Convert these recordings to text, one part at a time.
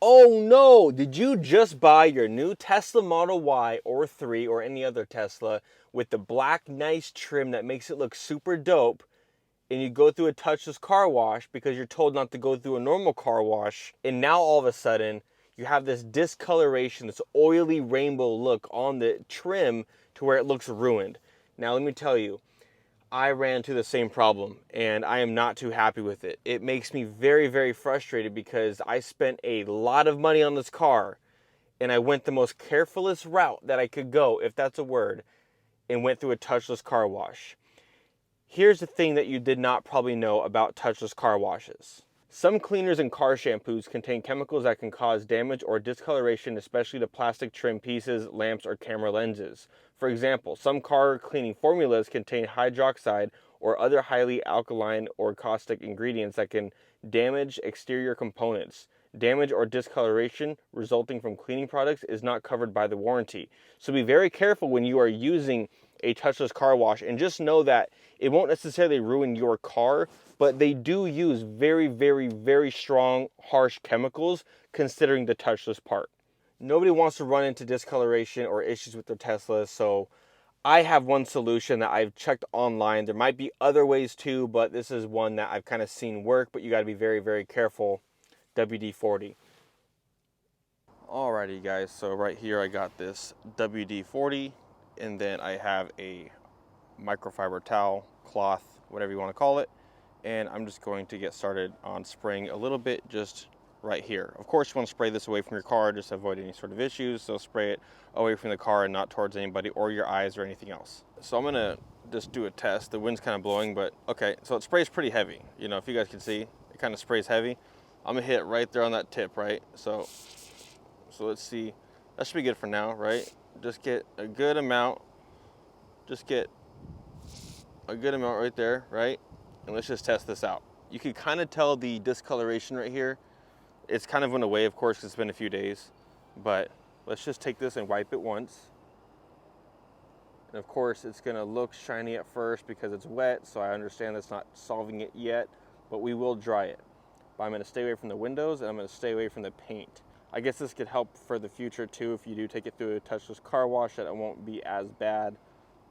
Oh no! Did you just buy your new Tesla Model Y or 3 or any other Tesla with the black nice trim that makes it look super dope, and you go through a touchless car wash because you're told not to go through a normal car wash, and now all of a sudden you have this discoloration, this oily rainbow look on the trim to where it looks ruined? Now let me tell you, I ran into the same problem and I am not too happy with it. It makes me very, very frustrated because I spent a lot of money on this car and I went the most carefulest route that I could go, if that's a word, and went through a touchless car wash. Here's the thing that you did not probably know about touchless car washes. Some cleaners and car shampoos contain chemicals that can cause damage or discoloration, especially to plastic trim pieces, lamps, or camera lenses. For example, some car cleaning formulas contain hydroxide or other highly alkaline or caustic ingredients that can damage exterior components. Damage or discoloration resulting from cleaning products is not covered by the warranty. So be very careful when you are using a touchless car wash, and just know that it won't necessarily ruin your car, but they do use very, very, very strong, harsh chemicals considering the touchless part. Nobody wants to run into discoloration or issues with their Teslas, so I have one solution that I've checked online. There might be other ways too, but this is one that I've kind of seen work, but you got to be very, very careful. WD-40. Alrighty guys, so right here I got this WD-40, and then I have a microfiber towel, cloth, whatever you want to call it, and I'm just going to get started on spraying a little bit just right here. Of course you want to spray this away from your car just to avoid any sort of issues, so spray it away from the car and not towards anybody or your eyes or anything else. So I'm gonna just do a test. The wind's kind of blowing, but okay, so it sprays pretty heavy. You know, if you guys can see, it kind of sprays heavy. I'm gonna hit it right there on that tip, right? So let's see, that should be good for now, right? Just get a good amount, right there, right? And let's just test this out. You can kind of tell the discoloration right here. It's kind of went away, of course, 'cause it's been a few days, but let's just take this and wipe it once. And of course, it's gonna look shiny at first because it's wet, so I understand that's not solving it yet, but we will dry it. But I'm gonna stay away from the windows and I'm gonna stay away from the paint. I guess this could help for the future too if you do take it through a touchless car wash, that it won't be as bad,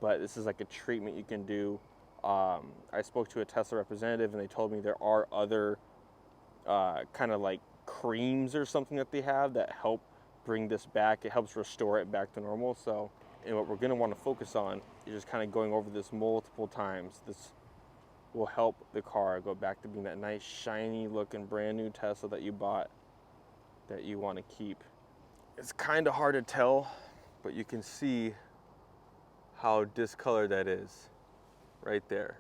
but this is like a treatment you can do. I spoke to a Tesla representative and they told me there are other kind of like creams or something that they have that help bring this back. It helps restore it back to normal. So, and what we're gonna want to focus on is just kind of going over this multiple times. This will help the car go back to being that nice, shiny looking brand new Tesla that you bought, that you want to keep. It's kind of hard to tell, but you can see how discolored that is right there.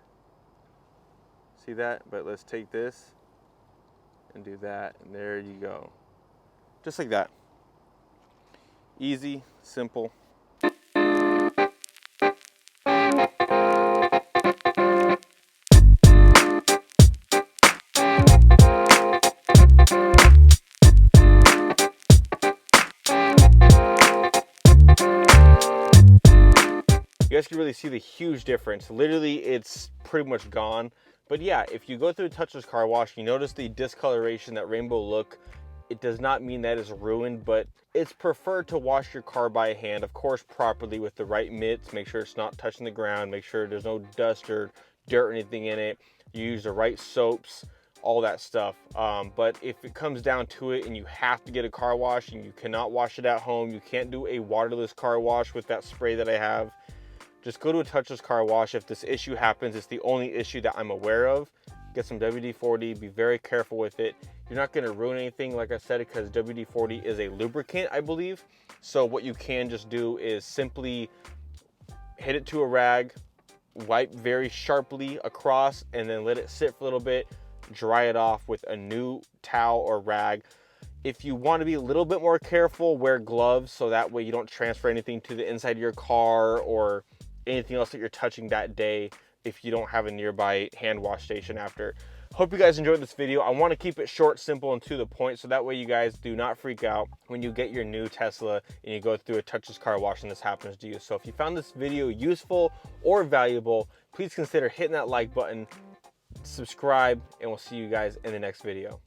See that? But let's take this and do that, and there you go. Just like that. Easy, simple. You guys can really see the huge difference. Literally, it's pretty much gone. But yeah, if you go through a touchless car wash, you notice the discoloration, that rainbow look. It does not mean that it's ruined, but it's preferred to wash your car by hand, of course, properly with the right mitts. Make sure it's not touching the ground. Make sure there's no dust or dirt or anything in it. You use the right soaps, all that stuff. But if it comes down to it and you have to get a car wash and you cannot wash it at home, you can't do a waterless car wash with that spray that I have, just go to a touchless car wash. If this issue happens, it's the only issue that I'm aware of. Get some WD-40, be very careful with it. You're not gonna ruin anything, like I said, because WD-40 is a lubricant, I believe. So what you can just do is simply hit it to a rag, wipe very sharply across, and then let it sit for a little bit, dry it off with a new towel or rag. If you want to be a little bit more careful, wear gloves so that way you don't transfer anything to the inside of your car or anything else that you're touching that day if you don't have a nearby hand wash station after. Hope you guys enjoyed this video. I want to keep it short, simple, and to the point, so that way you guys do not freak out when you get your new Tesla and you go through a touchless car wash and this happens to you. So if you found this video useful or valuable, please consider hitting that like button, subscribe, and we'll see you guys in the next video.